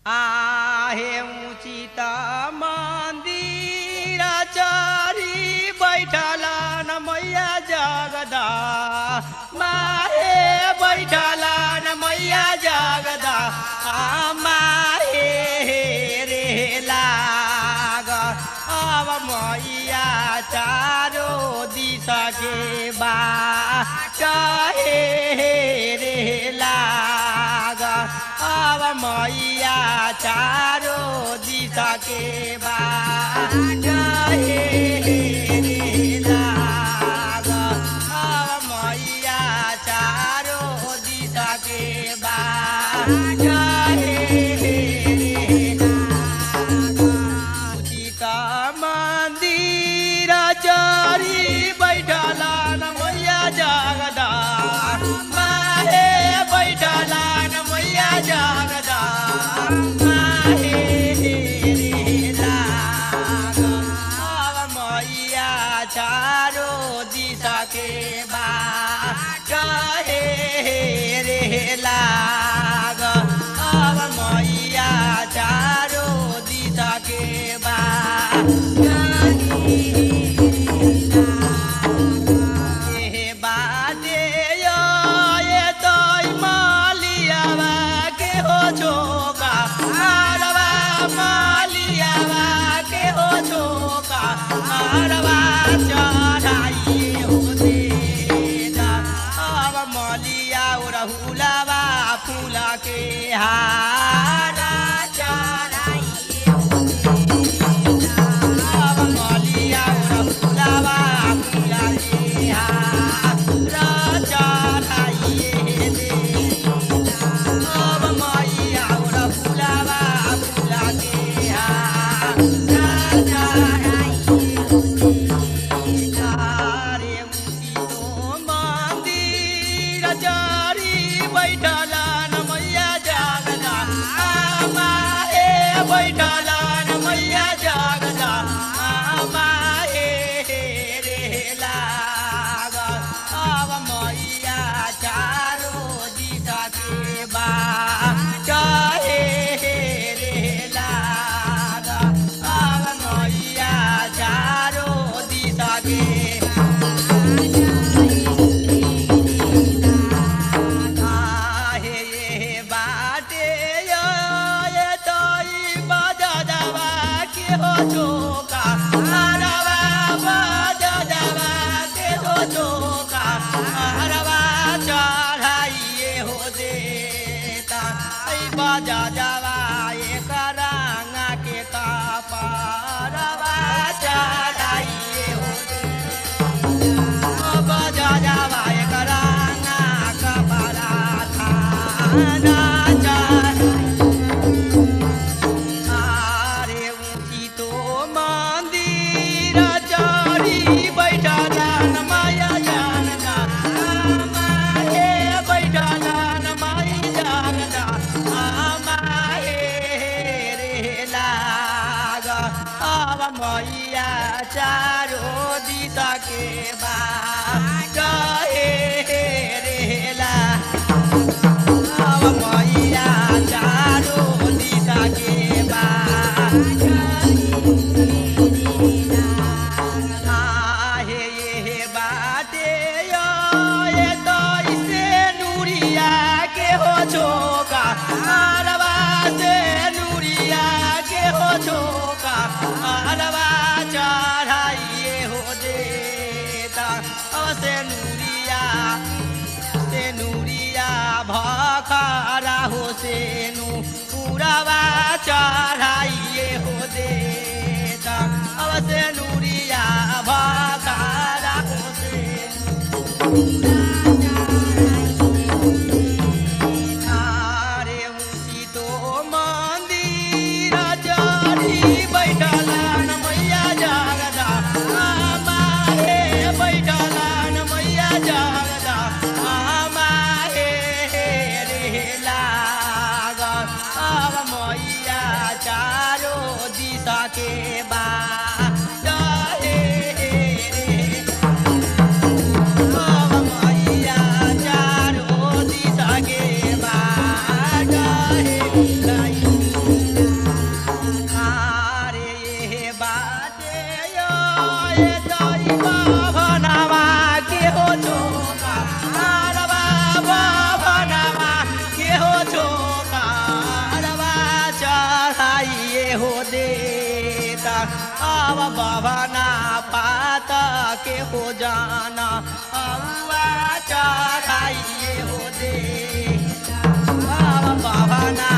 आहे उचित मंदिर चरी बैठला न मैया जगदा माहे बैठला न मैया जगदा माहे रे लाग अब मैया चारो दिशा के बाट रे लाग अब मैया चारो दिशा के बाट रे लाग अब मैया चारो दिशा के बाट उचित मंदिर चरी बैठला न मैया जगदा माहे बैठला न मैया जगदा माहे रे लाग अब मैया चारो दिशा के बाट रे लाग अब मैया चारो दिशा के बाट बाटे ये तो मालियावा के हो छोका मारवा मालियावा के हो छोका मारवा चढ़ाइए हो देगा अब मलिया रहुलावा फूला के हारा चढ़ाइए हो देगा अब मलिया रहुलावा फूला के हारा चढ़ाइए देगा अब मैया रहुलावा फूला के हारा मंदिर चरी बैठला न मैया जगदा माहे बैठला न मैया जगदा माहे रे लाग अब मैया चारो दिशा के बाट रे लाग अब मैया चारो दिशा के बाटे ये तई बाजा जावा के हो चोका हरवा बाजा जावा के हो चोका हरवा चढ़ाइए हो देता बाजा जावा एक रंगा के कपरवा चढ़ाइए हो देता बाजा जावा एक रंगा कपरा थाना आरे उचित मंदिर चरी बैठला न माया जगदा माहे बैठला न माया जगदा माहे रे लाग अब मैया चारो दिशा के बाट रे लाग अब मैया चारो दिशा के बाट आहे ये बाटे ये तो इसे नूरिया के हो छोका मारवा से नूरिया के हो छोका मारवा चढ़ाइए हो देता से नूरिया भखरा हो सेनु पुरावा चढ़ाइए हो देता अब से नूरिया भखरा हो सेनु आरे उचित मंदिर चरी बैठला न मैया जगदा माहे बैठला न मैया जगदा माहे रे लाग अब मैया चारो दिशा के बाट अब मैया चारो दिशा के बाट आवा बाबा ना पाता के हो जाना आवा चढ़ाइए हो दे आवा बाबा ना